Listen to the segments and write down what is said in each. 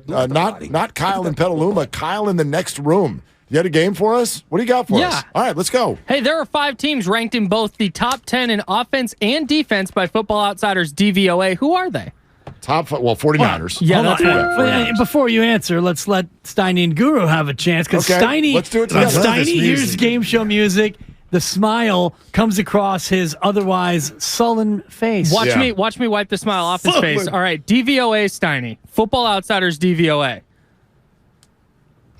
Not Kyle in Petaluma, Kyle in the next room. You had a game for us? What do you got for us? All right, let's go. Hey, there are 5 teams ranked in both the top 10 in offense and defense by Football Outsiders DVOA. Who are they? Top 49ers. Yeah, that's right. Before you answer, let's let Steiny and Guru have a chance, because Steiny, let's do it together. Steiny hears game show music. The smile comes across his otherwise sullen face. Watch me wipe the smile off his face. All right, DVOA Steiny. Football Outsiders DVOA.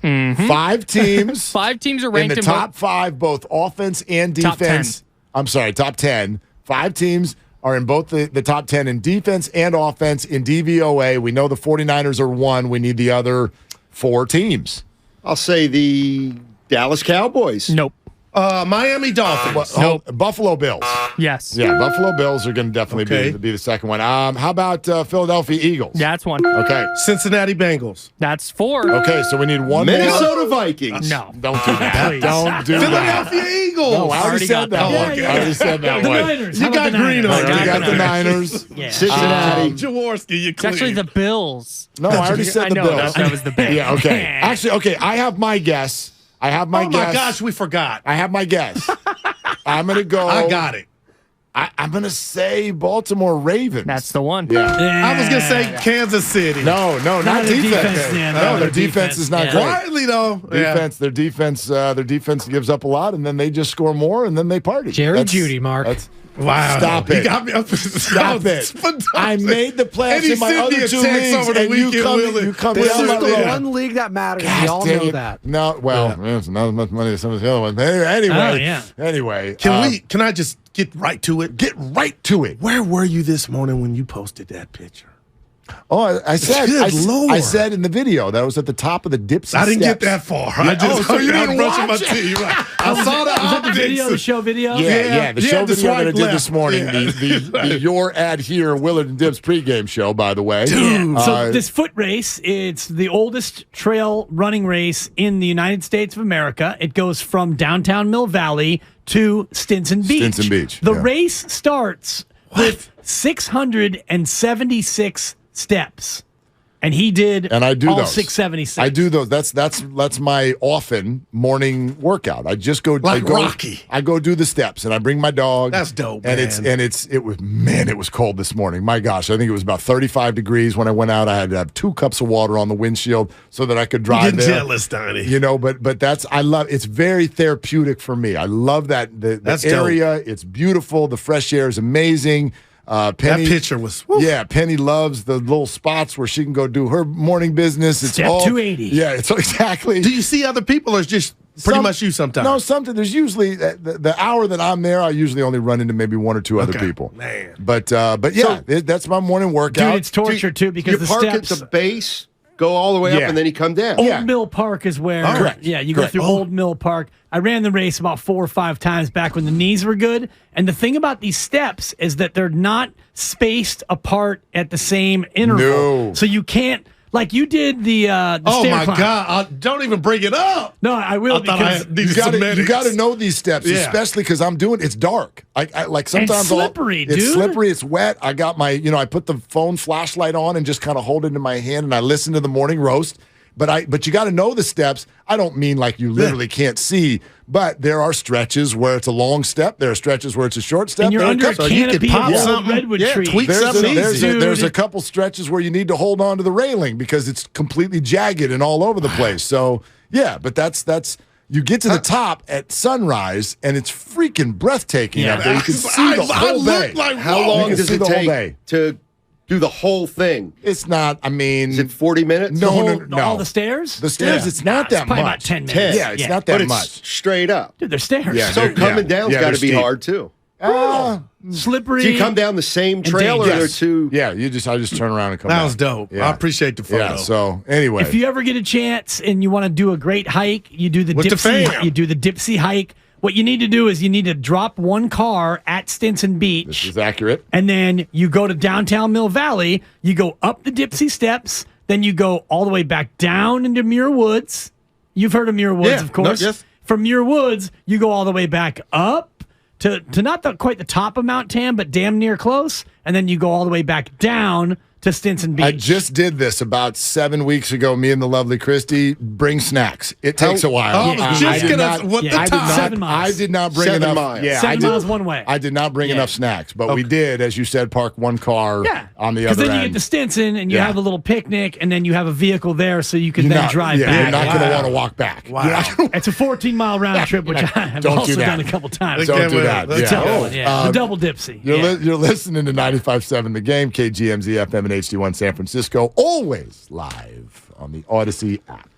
5 teams. 5 teams are ranked in the top 5, both offense and defense. I'm sorry, top 10. 5 teams are in both the top 10 in defense and offense in DVOA. We know the 49ers are 1. We need the other 4 teams. I'll say the Dallas Cowboys. Nope. Miami Dolphins. Buffalo Bills. Yes. Yeah, Buffalo Bills are going to definitely be the second one. How about Philadelphia Eagles? That's 1. Okay. Cincinnati Bengals. That's 4. Okay, so we need 1 Minnesota Vikings. No. Don't do that. Don't do that. Philadelphia Eagles. No, I already said that one. I already said that The one. Niners. You got green on. You got the Niners. Yeah. Cincinnati. Jaworski, you It's actually the Bills. No, I already said the Bills. That was the Bills. Yeah, okay. Actually, okay, I have my guess. Oh my gosh, we forgot. I have my guess. I'm going to go. I got it. I'm going to say Baltimore Ravens. That's the one. Yeah. I was going to say Kansas City. No, not defense. No, their defense is not great. Quietly, though. Their defense gives up a lot, and then they just score more, and then they party. Jerry Judy, Mark. Wow. Stop it. He got me up. Stop it. I made the plans in my other 2 leagues, over the and you weekend, come This down is my the road. one league that matters. We all know that. No, well, it's not as much money as some of the other ones. Anyway, anyway. Can I just get right to it? Get right to it. Where were you this morning when you posted that picture? Oh, I said, Good Lord. I said in the video that was at the top of the Dipsea I didn't steps. get that far. So you didn't brushing my watch it? teeth. Right. I saw the video, the show video? Yeah, the show the video that I swipe did left. this morning. Yeah. The Your Ad Here Willard and Dibs pregame show, by the way. So this foot race, it's the oldest trail running race in the United States of America. It goes from downtown Mill Valley to Stinson Beach. The race starts with 676 steps. And he did and I do all those. 676. I do those. That's my often morning workout. I just go Rocky. I go do the steps and I bring my dog. That's dope, and man. it was cold this morning. My gosh, I think it was about 35 degrees when I went out. I had to have 2 cups of water on the windshield so that I could drive there. Jealous, Donnie. You know, but I love it's very therapeutic for me. I love that the area. Dope. It's beautiful. The fresh air is amazing. Penny, that picture was Penny loves the little spots where she can go do her morning business. It's Step 280. Yeah, it's exactly. Do you see other people, or it's just pretty much you sometimes? No, sometimes there's usually the hour that I'm there. I usually only run into maybe 1 or 2 other people. Man, but yeah, that's my morning workout. Dude, it's torture too because the park steps at the base, go all the way up, and then you come down. Old Mill Park is where. Correct. Yeah, you go through Old Mill Park. I ran the race about 4 or 5 times back when the knees were good. And the thing about these steps is that they're not spaced apart at the same interval. No. So you can't, like you did the oh stair my climb. God! Don't even bring it up. No, I will because you got to know these steps, especially because it's dark. I like sometimes it's slippery, dude. It's slippery. It's wet. I got my I put the phone flashlight on and just kind of hold it in my hand and I listen to the morning roast. But you got to know the steps. I don't mean like you literally can't see, but there are stretches where it's a long step. There are stretches where it's a short step. And you're under a canopy of old something. redwood Yeah, trees. tweak something easy. There's a couple stretches where you need to hold on to the railing because it's completely jagged and all over the place. So yeah, but that's you get to the top at sunrise and it's freaking breathtaking out there. You can see the whole bay. How long does it take to do the whole thing? It's not. I mean, is it 40 minutes? No. All the stairs? The stairs. It's not that probably much. about 10 minutes. Yeah, it's not that but much. It's straight up. Dude, they're stairs. Yeah, so coming down's got to be hard too. Slippery. Do you come down the same trail or are there two? Yeah, I just turn around and come That down. was dope. Yeah. I appreciate the photo. Yeah, so anyway. If you ever get a chance and you want to do a great hike, you do the Dipsea. You do the Dipsea hike. What you need to do is you need to drop one car at Stinson Beach. This is accurate. And then you go to downtown Mill Valley. You go up the Dipsea steps. Then you go all the way back down into Muir Woods. You've heard of Muir Woods, of course. Yes. From Muir Woods, you go all the way back up to not quite the top of Mount Tam, but damn near close. And then you go all the way back down to Stinson Beach. I just did this about 7 weeks ago. Me and the lovely Christy bring snacks. It takes a while. Oh, I did not bring 7 enough. miles. Yeah, 7 miles one way. I did not bring enough snacks, but we did, as you said, park one car on the other end. Because then you get to Stinson and you have a little picnic, and then you have a vehicle there, so you can drive back. You're not going to want to walk back. Wow. It's a 14-mile round trip, which I have also done a couple times. Don't do that. The double Dipsea. You're listening to 95.7 The Game, KGMZ FM and HD1 San Francisco, always live on the Odyssey app.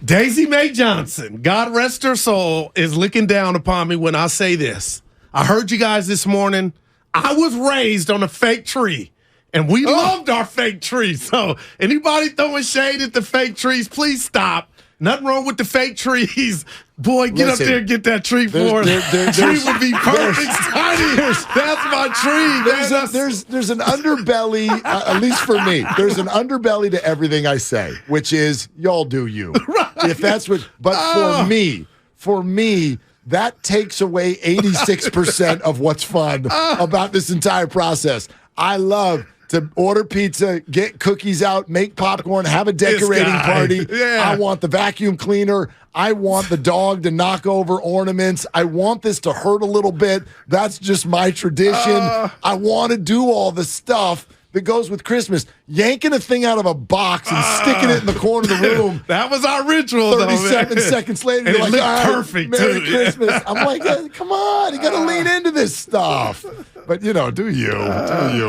Daisy Mae Johnson, God rest her soul, is looking down upon me when I say this. I heard you guys this morning. I was raised on a fake tree, and we loved our fake tree. So anybody throwing shade at the fake trees, please stop. Nothing wrong with the fake trees. Boy, get up there and get that tree for us. Tree would be perfect, Steiny. That's my tree. There's an underbelly, at least for me, there's an underbelly to everything I say, which is y'all do you. Right. If that's what, but for me, that takes away 86% of what's fun about this entire process. I love to order pizza, get cookies out, make popcorn, have a decorating party. Yeah. I want the vacuum cleaner. I want the dog to knock over ornaments. I want this to hurt a little bit. That's just my tradition. I want to do all the stuff that goes with Christmas. Yanking a thing out of a box and sticking it in the corner of the room. That was our ritual, 37 seconds later, and you're it like, looked perfect, Merry too. Christmas. I'm like, come on, you got to lean into this stuff. But, do you. Do you,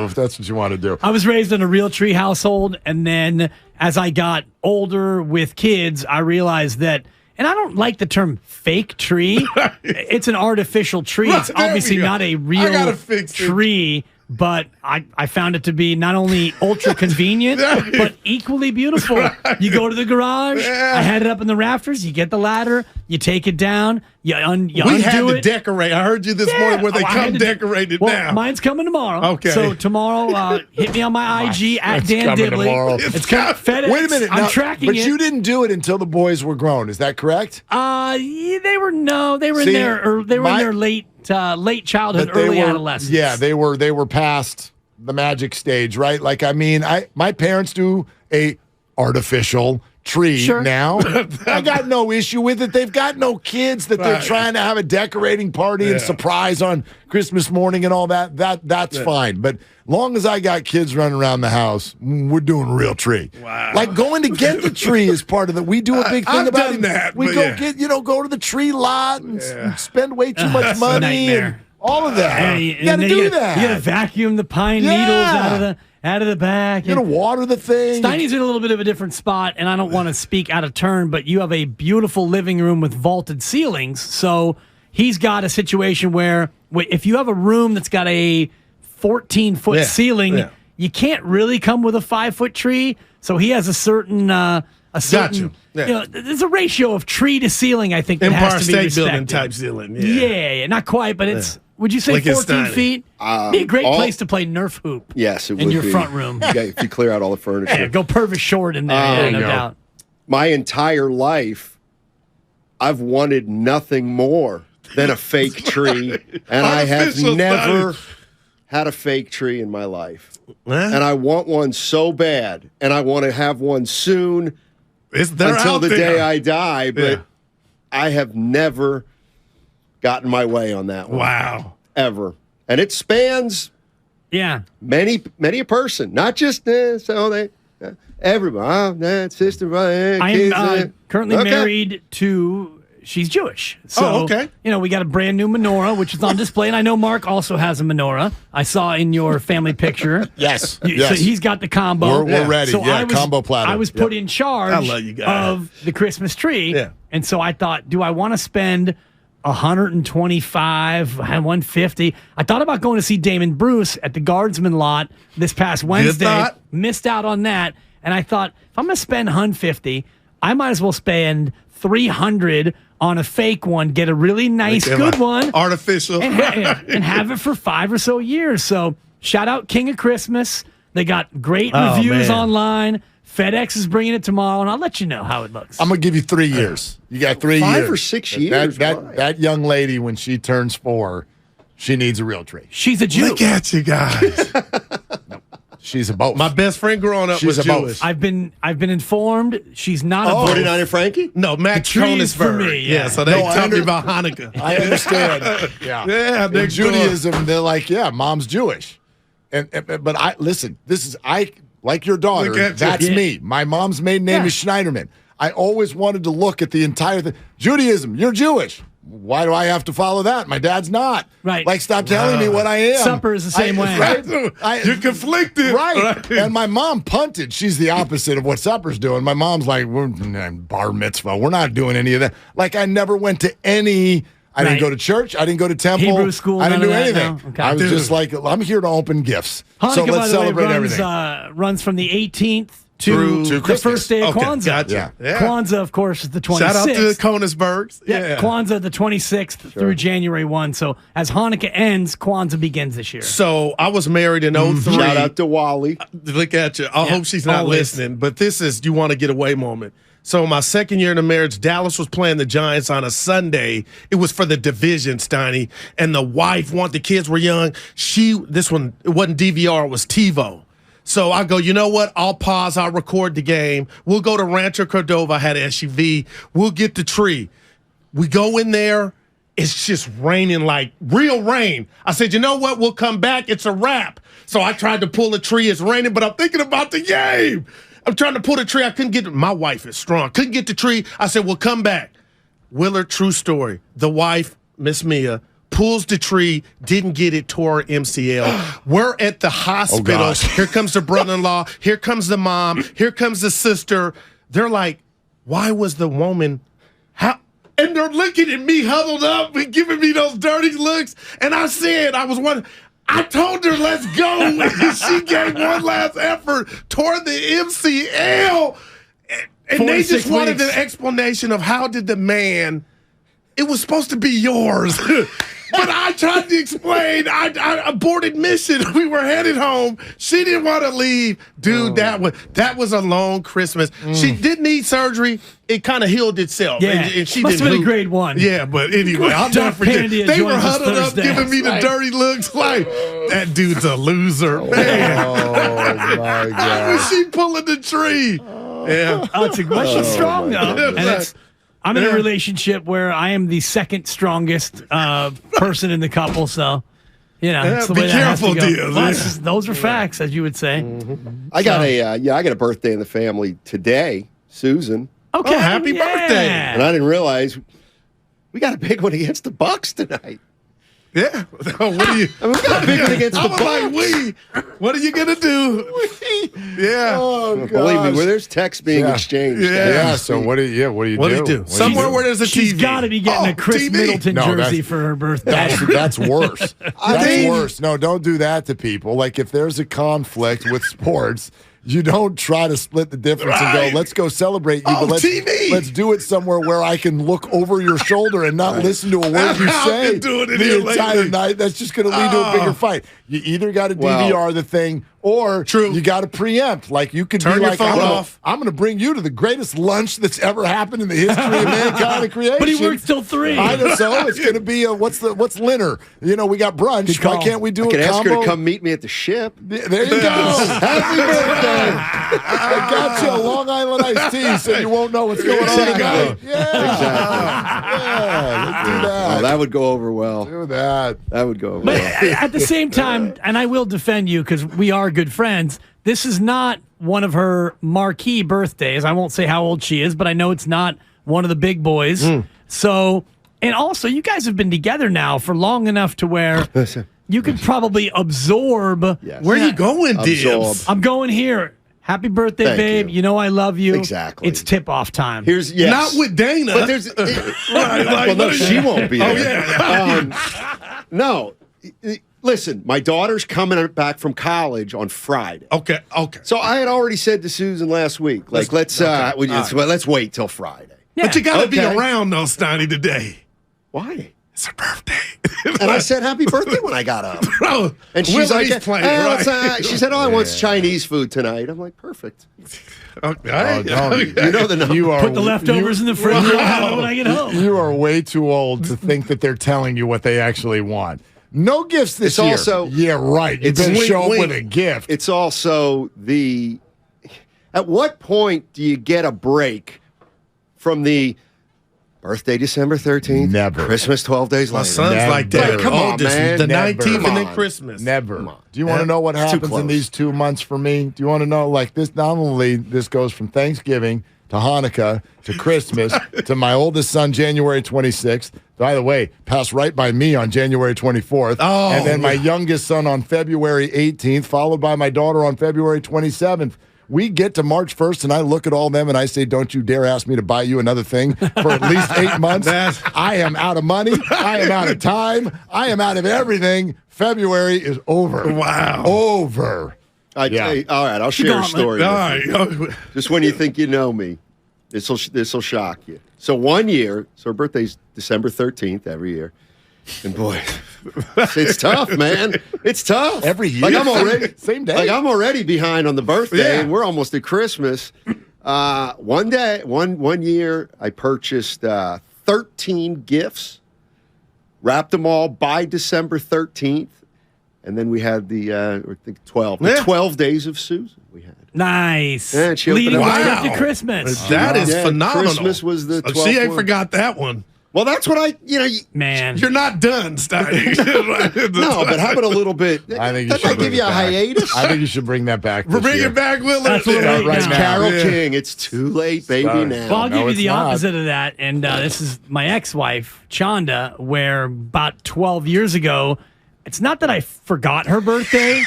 if that's what you want to do. I was raised in a real tree household, and then as I got older with kids, I realized that, and I don't like the term fake tree. It's an artificial tree. It's obviously not a real tree. But I found it to be not only ultra convenient, but equally beautiful. Right. You go to the garage. I had it up in the rafters. You get the ladder. You take it down. You undo it. We had to decorate. I heard you this morning where they come decorated now. Mine's coming tomorrow. Okay. So tomorrow, hit me on my IG at Dan Dibley. It's coming. FedEx. Wait a minute. I'm tracking but it. But you didn't do it until the boys were grown. Is that correct? They were in their late childhood, early adolescence. Yeah, they were past the magic stage, right? Like, my parents do a artificial tree now. I got no issue with it. They've got no kids that they're trying to have a decorating party and surprise on Christmas morning and all that. That's fine. But long as I got kids running around the house, we're doing a real tree. Wow. Like going to get the tree is part of it. We do a big thing about it. That, we go to the tree lot and spend way too much money and all of that. You got to do that. You got to vacuum the pine needles out of the back. You got to water the thing. Steiny's in a little bit of a different spot, and I don't want to speak out of turn, but you have a beautiful living room with vaulted ceilings. So he's got a situation where if you have a room that's got a 14-foot ceiling, you can't really come with a 5-foot tree. So he has a certain there's a ratio of tree to ceiling, I think, that has to be respected. Empire State Building type ceiling. Yeah, not quite, but it's. Would you say 14 feet? Be a great place to play Nerf hoop. Yes, it would in your be. front room. If you clear out all the furniture. Yeah, go Purvis Short in there. No doubt. My entire life, I've wanted nothing more than a fake tree, and I have never had a fake tree in my life. And I want one so bad, and I want to have one soon until the day I die, but I have never gotten my way on that one. Wow. Ever. And it spans many a person, not just everybody. Sister, brother, kids. I'm currently married to, she's Jewish. So, we got a brand new menorah, which is on display. And I know Mark also has a menorah. I saw in your family picture. Yes. So he's got the combo. We're ready. So combo platter. I was put in charge of the Christmas tree. Yeah. And so I thought, do I want to spend $125, $150. I thought about going to see Damon Bruce at the Guardsman lot this past Wednesday. Missed out on that. And I thought, if I'm going to spend $150, I might as well spend $300 on a fake one, get a really nice, good one. Artificial. And have it for 5 or so years. So shout out King of Christmas. They got great reviews online. FedEx is bringing it tomorrow, and I'll let you know how it looks. I'm going to give you 3 years. You got 3 years. 5 or 6 years. That young lady, when she turns 4, she needs a real tree. She's a Jew. Look at you guys. She's a both. My best friend growing up She's was a both. Jewish. I've been informed she's not a both. 49 Frankie? No, Max The tree is for Koenigsberg. me, yeah. So they No, I tell me under- about Hanukkah. I understand. Yeah. Yeah, In next door. Judaism, they're like, yeah, mom's Jewish. But I listen, like your daughter, Look at you. that's Yeah. me. My mom's maiden name is Schneiderman. I always wanted to look at the entire thing. Judaism, you're Jewish. Why do I have to follow that? My dad's not. Right. Like, stop telling me what I am. Supper is the same way. Right? You're conflicted. Right. And my mom punted. She's the opposite of what supper's doing. My mom's like, we're bar mitzvah. We're not doing any of that. Like, I never went to any. I didn't Right. go to church. I didn't go to temple. Hebrew school, I didn't none do of that, anything. no? Okay. I was Dude. just like, I'm here to open gifts. Hanukkah, So by let's the way, celebrate runs, everything. runs from the 18th to Through the Christmas. first day of Okay, Kwanzaa. gotcha. Yeah. Kwanzaa, of course, is the 26th. Shout out to the Koenigsbergs. Yeah, Kwanzaa the 26th through January 1. So as Hanukkah ends, Kwanzaa begins this year. So I was married in 03. Shout out to Wally. Look at you. I hope she's not always. listening, but this is you want to get away moment. So my second year in the marriage, Dallas was playing the Giants on a Sunday. It was for the division, Steiny, and the wife the kids were young. This one, it wasn't DVR, it was TiVo. So I go, you know what? I'll pause. I'll record the game. We'll go to Rancho Cordova. I had an SUV. We'll get the tree. We go in there. It's just raining like real rain. I said, you know what? We'll come back. It's a wrap. So I tried to pull the tree. It's raining, but I'm thinking about the game. I'm trying to pull the tree. I couldn't get it. My wife is strong. Couldn't get the tree. I said, we'll come back. Willard, true story. The wife, Miss Mia, pulls the tree, didn't get it, tore her MCL. We're at the hospital. gosh. Here comes the brother-in-law. Here comes the mom. Here comes the sister. They're like, why was the woman... How? And they're looking at me huddled up and giving me those dirty looks. And I said, I told her, let's go. And she gave one last effort toward the MCL. And 4 they to just 6 wanted weeks. an explanation of how did the man, it was supposed to be yours. But I tried to explain. I aborted mission. We were headed home. She didn't want to leave. Dude, that was a long Christmas. She did need surgery. It kind of healed itself. Yeah. And she Must didn't have been a hoop. grade 1. Yeah, but anyway, I'll never Duck forget. Pandia They were joins us huddled up Thursday. giving me the Right. dirty looks like, that dude's a loser. Man, Oh, my how God. was she pulling the tree? Yeah. She's strong, though. And Right. I'm in a relationship where I am the second strongest person in the couple, so, it's the be way that has to careful, go. Diaz. Well, those are facts, as you would say. I got I got a birthday in the family today, Susan, Okay. Oh, happy birthday. and I didn't realize we got a big one against the Bucks tonight. Yeah. What are you? I mean, we got a big one against I the was like, Bucks. what are you going to do? Yeah. Oh, Believe me, gosh. where there's texts being Yeah. exchanged. Yeah, so what do you What do you do? What do you Somewhere do? where there's a She's TV. got to be getting a Chris TV. Middleton No, jersey that's- for her birthday. That's worse. That's mean- worse. No, don't do that to people. Like, if there's a conflict with sports, you don't try to split the difference and Right. go, let's go celebrate you, Oh, but TV. let's do it somewhere where I can look over your shoulder and not listen to a word I've you been say doing it the here entire lately. night. That's just going to lead to a bigger fight. You either got to DVR the thing, or True. you got to preempt. Like, you could Turn be your like, phone off. I'm going to bring you to the greatest lunch that's ever happened in the history of mankind and creation. But he works till 3. I know, so it's going to be what's dinner? We got brunch. Good Why call. can't we do I a can ask combo? her to come meet me at the ship. There you go. Happy birthday! I got you a Long Island iced tea, so you won't know what's going on Exactly. tonight. Yeah, Exactly. yeah. Let's do that. Oh, that would go over well. Do that. That would go over But well. at the same time, and I will defend you because we are good friends, this is not one of her marquee birthdays. I won't say how old she is, but I know it's not one of the big boys. So, and also, you guys have been together now for long enough to where you could probably absorb. Yes. Where you going, Dibs? Absorb. I'm going here. Happy birthday, Thank babe. you. You know I love you. Exactly. It's tip-off time. Here's yes. Not with Dana. But there's Right, like, well, no, what is she that? won't be. Oh, there. yeah. No, listen, my daughter's coming back from college on Friday. Okay. So I had already said to Susan last week, like, let's wait till Friday. But you got to be Okay. around, though, Steiny, today. Why? It's her birthday. And I said happy birthday when I got up. Bro, And she's like, Willie's playing, she said, I want Chinese food tonight. I'm like, perfect. Okay. don't. You know the number. You are, Put the leftovers in the fridge. I'll have it when I get home. You are way too old to think that they're telling you what they actually want. No gifts this year. Also, yeah, right. You better show up with a gift. It's also at what point do you get a break from the birthday December 13th? Never. Christmas 12 days later. My son's Never. like that. Like, come on, man. The Never. 19th Come and then on. Christmas. Never. Come on. Do you want to know what It's too happens in close. these 2 months for me? Do you want to know, like, this? Not only this goes from Thanksgiving to Hanukkah to Christmas to my oldest son, January 26th. By the way, passed right by me on January 24th. Oh, and then my youngest son on February 18th, followed by my daughter on February 27th. We get to March 1st, and I look at all them, and I say, don't you dare ask me to buy you another thing for at least 8 months. I am out of money. I am out of time. I am out of everything. February is over. Wow. Over. All right, I'll share a story. All right. Just when you think you know me, this will shock you. So one year, so her birthday's December 13th every year. And boy, it's tough, man. It's tough. Every year? Like I'm already Same day? Like I'm already behind on the birthday, Yeah. and we're almost at Christmas. One year, I purchased 13 gifts, wrapped them all by December 13th, and then we had the 12 days of Susan. We had. Nice. Yeah, she opened Leading up- right up Wow. to Christmas. That is Yeah, phenomenal. Christmas was the 12th She ain't one. forgot that one. Well, that's what Man. You're not done, Steiny. no, but how about a little bit? I think you Doesn't should that give bring you it a back. hiatus? I think you should bring that back this Bring year. it back, Willard. That's what Yeah, we're right now. now. Carol Yeah. King, it's too late, baby, Sorry. now. Well, I'll give No, you it's the not. opposite of that. And this is my ex-wife, Chanda, where about 12 years ago, it's not that I forgot her birthday,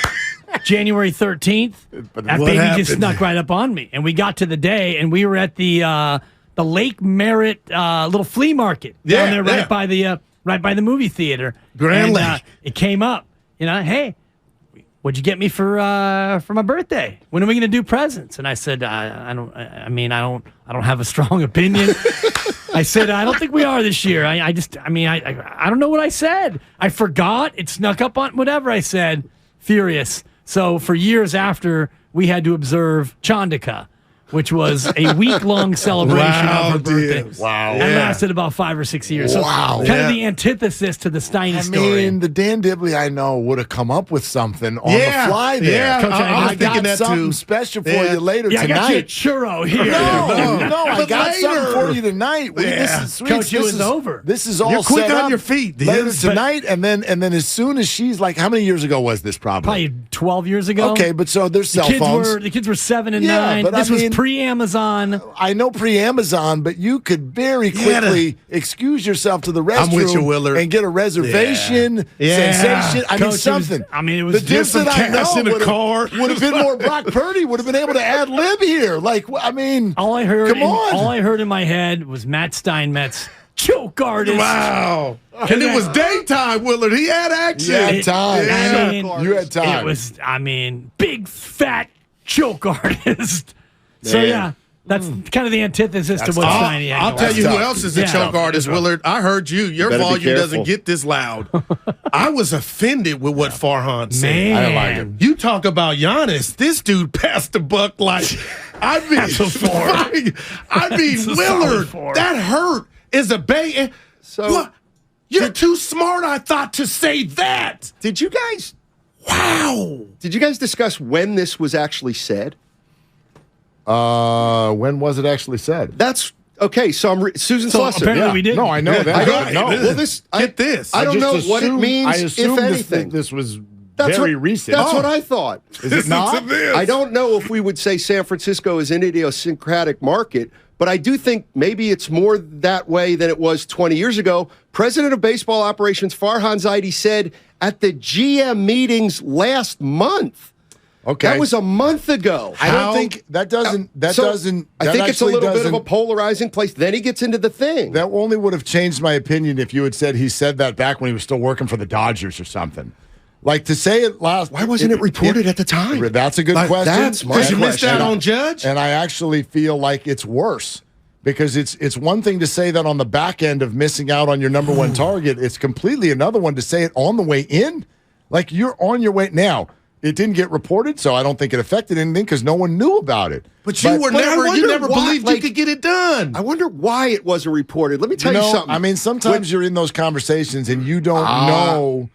January 13th. But That what baby happened? just snuck right up on me. And we got to the day, and we were at the Lake Merritt little flea market down there Yeah, right by the movie theater. Grand And, Lake. it came up, hey, what'd you get me for my birthday? When are we going to do presents? And I said, I don't have a strong opinion. I said, I don't think we are this year. I don't know what I said. I forgot. It snuck up on whatever I said. Furious. So for years after, we had to observe Chandika, which was a week-long celebration Wow, of her birthday. dude. Wow. That lasted about 5 or 6 years. So Wow. kind of the antithesis to the Steiny I story. mean, the Dan Dibley I know would have come up with something on Yeah. the fly there. Yeah. Coach, I I was got thinking that something too. special for Yeah. you later Yeah, I got you a tonight. churro here. No, I But got later. something for you tonight. Yeah. This is sweet. Coach, it This was is over. This is all You're quick set on up your feet, later Diz. tonight, and then as soon as she's like, how many years ago was this? Probably 12 years ago. Okay, but so there's cell phones. The kids were 7 and Yeah, 9. but I This was mean- pre-Amazon. I know pre-Amazon, but you could very quickly excuse yourself to the restroom I'm with you, Willard. and get a reservation, Yeah. sensation. I mean, Coach, something. it was the Dibs some that I cash know in a car. would have been more Brock Purdy, would have been able to ad lib here. Like, I mean, All I heard, come on. all I heard in my head was Matt Steinmetz, choke artist. Wow. And it was daytime, Willard. He had action. You had time. I mean, You had time. It was, big fat choke artist. So yeah, that's kind of the antithesis to what Steiny had. I'll going tell on. you who tough. else is a Yeah. choke artist, Willard. I heard you. Your Better be volume doesn't careful. get this loud. I was offended with what Farhan said. Man. I didn't like it. You talk about Giannis. This dude passed the buck like I mean, That's a four. I mean, That's a solid Willard. four. That hurt is a bait. So- What? You're too smart, I thought, to say that. Did you guys Wow. discuss when this was actually said? when was it actually said? That's okay. So Susan So Slusser. apparently we didn't. No, I know that. I don't know. Well, this Get this. I don't know just what it assumed- means, I if assumed anything. This was That's very what, recent. That's what I thought. Is it not? I don't know if we would say San Francisco is an idiosyncratic market, but I do think maybe it's more that way than it was 20 years ago. President of Baseball Operations Farhan Zaidi said at the GM meetings last month. Okay. That was a month ago. I don't think that doesn't. That So, doesn't. I that think it's a actually little bit of a doesn't- polarizing place. Then he gets into the thing. That only would have changed my opinion if you had said he said that back when he was still working for the Dodgers or something. Like to say it last. Why wasn't it reported at the time? That's a good Like, question. that's my Because you missed question. out on Judge? And I actually feel like it's worse because it's one thing to say that on the back end of missing out on your number one target. It's completely another one to say it on the way in. Like you're on your way now. It didn't get reported, so I don't think it affected anything because no one knew about it. But you never believed you could get it done. I wonder why it wasn't reported. Let me tell you something. I mean, sometimes you're in those conversations and you don't know.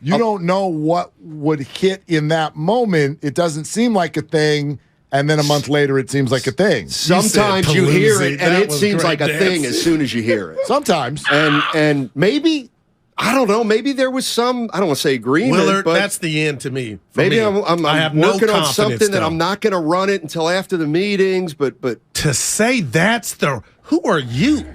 You don't know what would hit in that moment. It doesn't seem like a thing, and then a month later it seems like a thing. Sometimes you hear it, and it seems like a thing as soon as you hear it. Sometimes. And maybe, I don't know, maybe there was some, I don't want to say agreement, Willard, but that's the end to me. Maybe I'm working on something that though. I'm not going to run it until after the meetings, but to say who are you?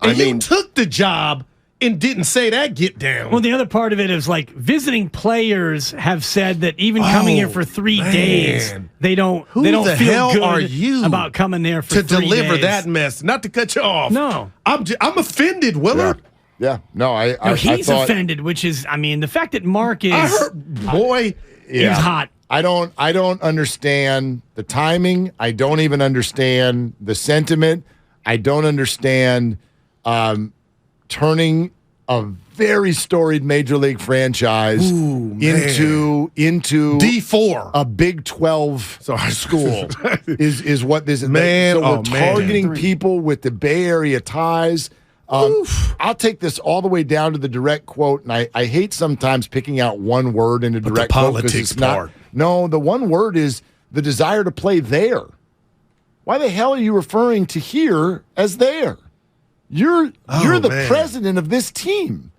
And you took the job and didn't say that get down. Well, the other part of it is like visiting players have said that even coming here for 3 days, they don't feel good about coming there for 3 days. To deliver that mess, not to cut you off. No. I'm offended, Willard. Yeah. No, he's offended, which is, I mean, the fact that Mark is he's hot. I don't understand the timing. I don't even understand the sentiment. I don't understand turning a very storied major league franchise into D4, a Big 12 school is what this is. So we're targeting people with the Bay Area ties. I'll take this all the way down to the direct quote, and I hate sometimes picking out one word in a direct quote because it's not. No, the one word is the desire to play there. Why the hell are you referring to here as there? You're the president of this team.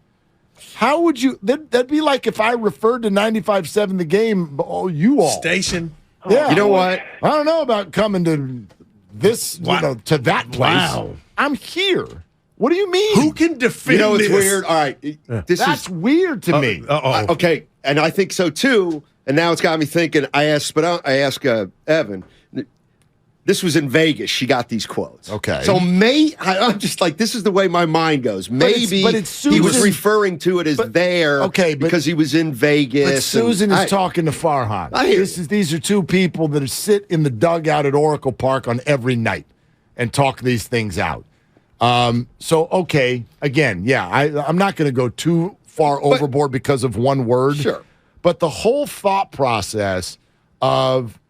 How would you? That'd be like if I referred to 95.7 The Game. Oh, you all station. Yeah, you know what? I don't know about coming to this, to that place. Wow. I'm here. What do you mean? Who can defend? You know, it's this? weird. All right, that's weird to me. Okay, and I think so too. And now it's got me thinking. I asked Evan. This was in Vegas. She got these quotes. Okay. So I'm just like, this is the way my mind goes. Maybe he was referring to it as because he was in Vegas. But Susan is talking to Farhan. These are two people that sit in the dugout at Oracle Park on every night and talk these things out. So, okay, again, I'm not going to go too far overboard because of one word. Sure. But the whole thought process of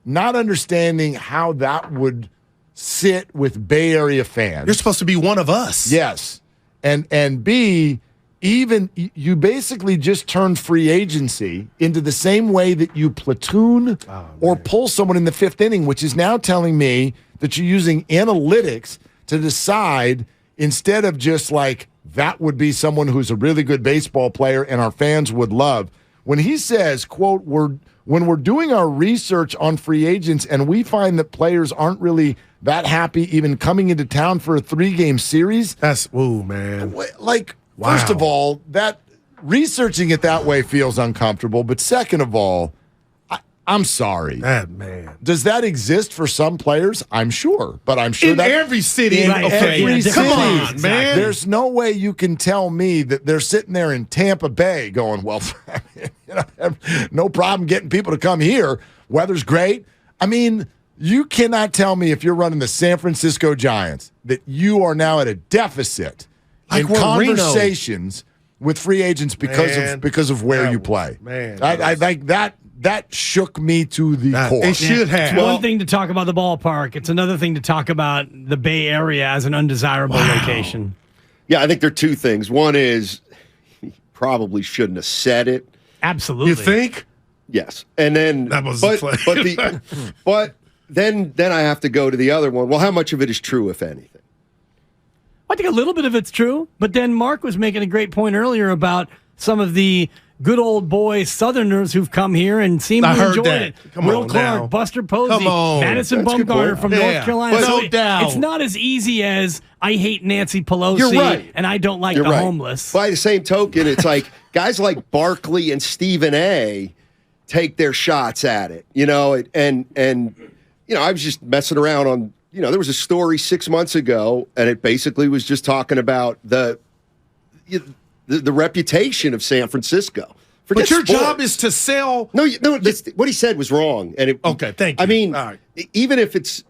not understanding how that would sit with Bay Area fans. You're supposed to be one of us. Yes. And B, even you basically just turned free agency into the same way that you platoon or pull someone in the fifth inning, which is now telling me that you're using analytics to decide instead of just like that would be someone who's a really good baseball player and our fans would love. When he says, quote, when we're doing our research on free agents and we find that players aren't really that happy even coming into town for a 3-game series. That's, man. Like, first of all, that researching it that way feels uncomfortable. But second of all, I'm sorry. Man. Does that exist for some players? I'm sure. But I'm sure that every city. Every city. Come on, man. There's no way you can tell me that they're sitting there in Tampa Bay going, well, no problem getting people to come here. Weather's great. I mean, you cannot tell me if you're running the San Francisco Giants that you are now at a deficit in conversations with free agents because of where you play. Man, I like that. That shook me to the core. It should have. It's one thing to talk about the ballpark. It's another thing to talk about the Bay Area as an undesirable location. Yeah, I think there are two things. One is he probably shouldn't have said it. Absolutely. You think? Yes. And then that was but then I have to go to the other one. Well, how much of it is true, if anything? I think a little bit of it's true, but then Mark was making a great point earlier about some of the good old boy Southerners who've come here and seem to enjoy it. Will Clark, Buster Posey, Madison Bumgarner from North Carolina. It's not as easy as I hate Nancy Pelosi and I don't like the homeless. By the same token, it's like guys like Barkley and Stephen A. take their shots at it, and I was just messing around on, there was a story 6 months ago, and it basically was just talking about the reputation of San Francisco. But your job is to sell. No. What he said was wrong. And thank you. I mean, even if it's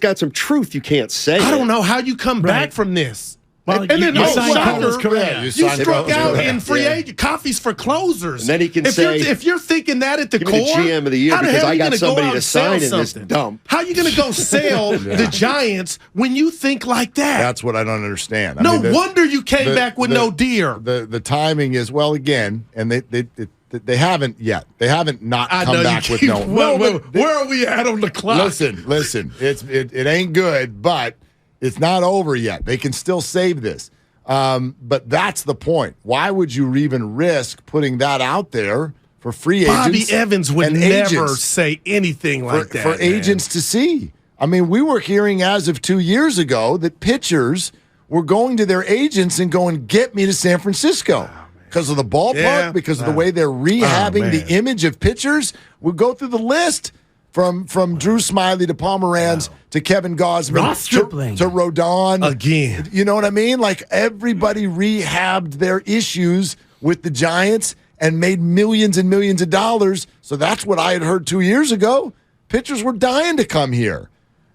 got some truth, you can't say. I don't know how you come back from this. Well, and then you signed Carlos Correa. Yeah, you signed struck Carlos out Correa. in free agent coffees for closers. And then he can if say, if you're thinking that at the give core, me the GM of the year how because hell I you got gonna go somebody out to and sell sign in this something? dump. How you going to go sell the Giants when you think like that? That's what I don't understand. No wonder you came back with no deer. The timing is, well, again, and they haven't yet. They haven't not come back with no. Where are we at on the clock? Listen. It ain't good, but it's not over yet. They can still save this. But that's the point. Why would you even risk putting that out there for free agents? Bobby Evans would never say anything like that. For agents to see. I mean, we were hearing as of 2 years ago that pitchers were going to their agents and going, get me to San Francisco. Because of the ballpark, because of the way they're rehabbing the image of pitchers. We'll go through the list from Drew Smiley to Pomeranz to Kevin Gausman to Rodon. Again. You know what I mean? Like everybody rehabbed their issues with the Giants and made millions and millions of dollars. So that's what I had heard 2 years ago. Pitchers were dying to come here.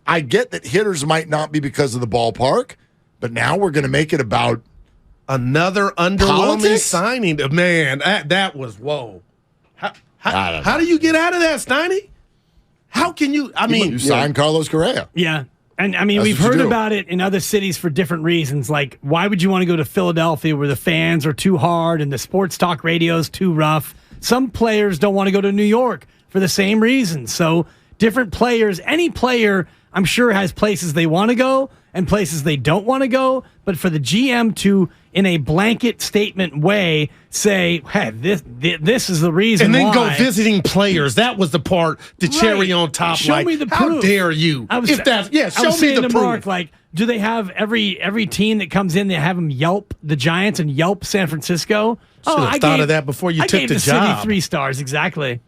I get that hitters might not be because of the ballpark, but now we're going to make it about another underwhelming politics? signing. Man, that was whoa. How do you get out of that, Steiny? How can you? I mean, you signed Carlos Correa. Yeah. And I mean, That's we've what you heard do. about it in other cities for different reasons. Like, why would you want to go to Philadelphia where the fans are too hard and the sports talk radio is too rough? Some players don't want to go to New York for the same reason. So, different players, any player, I'm sure, has places they want to go and places they don't want to go. But for the GM to, in a blanket statement way, say, hey, this is the reason and then why. go visiting players. That was the part, the cherry on top. Show like, me the how proof. dare you? I was show saying me the to proof. Mark, like, do they have every team that comes in, they have them Yelp the Giants and Yelp San Francisco? Should have thought of that before you I took gave the city job. 3 stars, exactly.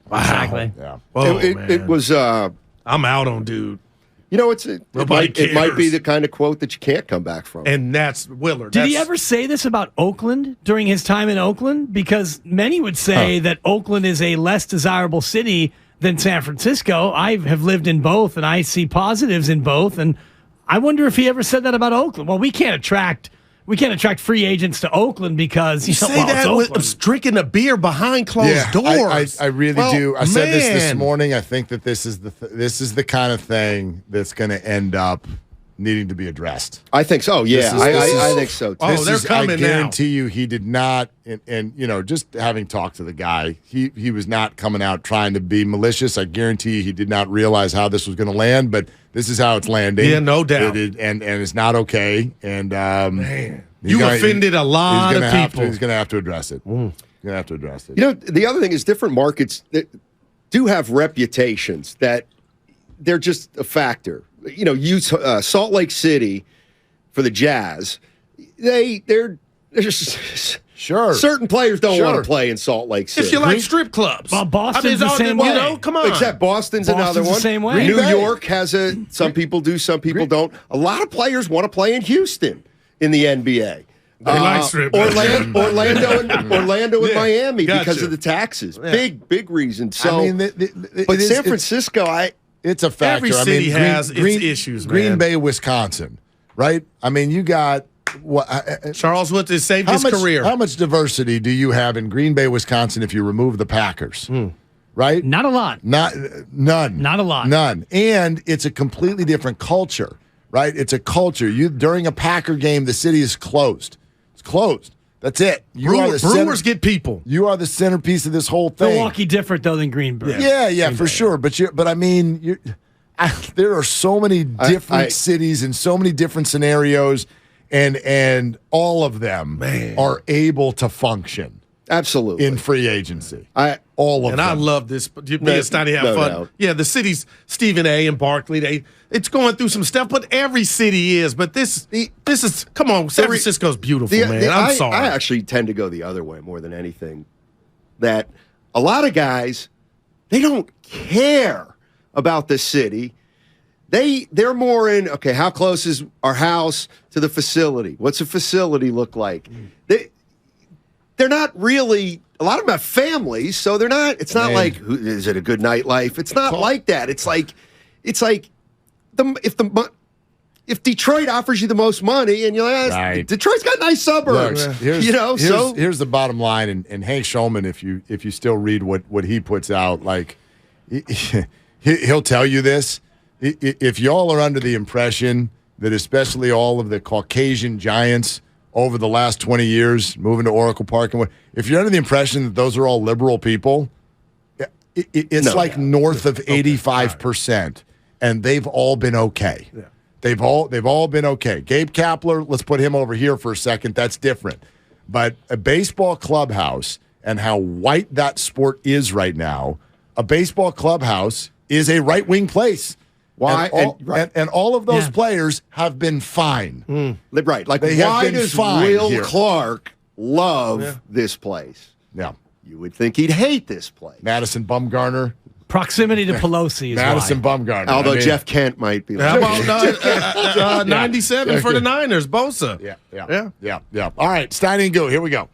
Wow. Exactly. Yeah. Whoa, It was. I'm out on dude. You know, it might cares. be the kind of quote that you can't come back from. And that's Willard. Did he ever say this about Oakland during his time in Oakland? Because many would say that Oakland is a less desirable city than San Francisco. I have lived in both, and I see positives in both. And I wonder if he ever said that about Oakland. Well, we can't attract free agents to Oakland because You say that with drinking a beer behind closed doors. I really do. I said this morning. I think that this is the kind of thing that's going to end up needing to be addressed. I think so. Yeah, I think so too. Oh, they're coming I now. guarantee you, he did not. And you know, just having talked to the guy, he was not coming out trying to be malicious. I guarantee you, he did not realize how this was going to land, but this is how it's landing. Yeah, no doubt. And it's not okay. And Man, you offended a lot of people. He's going to have to address it. He's going to have to address it. You know, the other thing is different markets that do have reputations that they're just a factor. You know, Salt Lake City for the Jazz, they're just Sure. certain players don't want to play in Salt Lake City. If you like strip clubs. Well, Boston's the same way. You know, come on. Except Boston's another one. the same way. New Green Bay. York has some people do, some people don't. A lot of players want to play in Houston in the NBA. They like strip clubs. Orlando and Miami gotcha. because of the taxes. Yeah. Big reason. So, I mean, but San Francisco, it's a factor. Every city has its issues, man. Green Bay, Wisconsin, right? I mean, you got Charles Wood has saved his career. How much diversity do you have in Green Bay, Wisconsin, if you remove the Packers? Right? Not a lot. None. Not a lot. None. And it's a completely different culture, right? It's a culture. During a Packer game, the city is closed. It's closed. That's it. Brewers get people. You are the centerpiece of this whole thing. Milwaukee different though than Green Bay. Yeah, for sure. But I mean, there are so many different cities and so many different scenarios, and all of them are able to function absolutely in free agency. All of them. And I love this. Me and Steiny have fun. doubt. Yeah, the cities, Stephen A. and Barkley, it's going through some stuff, but every city is. But this is, come on, San Francisco's beautiful, man. I'm sorry. I actually tend to go the other way more than anything. That a lot of guys, they don't care about the city. They're more in, okay, how close is our house to the facility? What's a facility look like? They're not really, a lot of them have families, so they're not, it's not like, is it a good nightlife? It's not like that. It's like if Detroit offers you the most money, and you're like, Right. Detroit's got nice suburbs, here's the bottom line. And Hank Schulman, if you still read what he puts out, like he'll tell you this. If y'all are under the impression that especially all of the Caucasian giants over the last 20 years moving to Oracle Park, and if you're under the impression that those are all liberal people, it's north of 85%, and they've all been okay. Yeah. They've all been okay. Gabe Kapler, let's put him over here for a second. That's different. But a baseball clubhouse and how white that sport is right now, a baseball clubhouse is a right-wing place. Why? And all of those players have been fine. Right. Like, why does Will Clark love this place? Yeah. You would think he'd hate this place. Madison Bumgarner. Proximity to Pelosi is Madison why. Bumgarner. Although Jeff Kent might be. How about 97 for the Niners, Bosa? Yeah. All right, Steiny and Guru, here we go.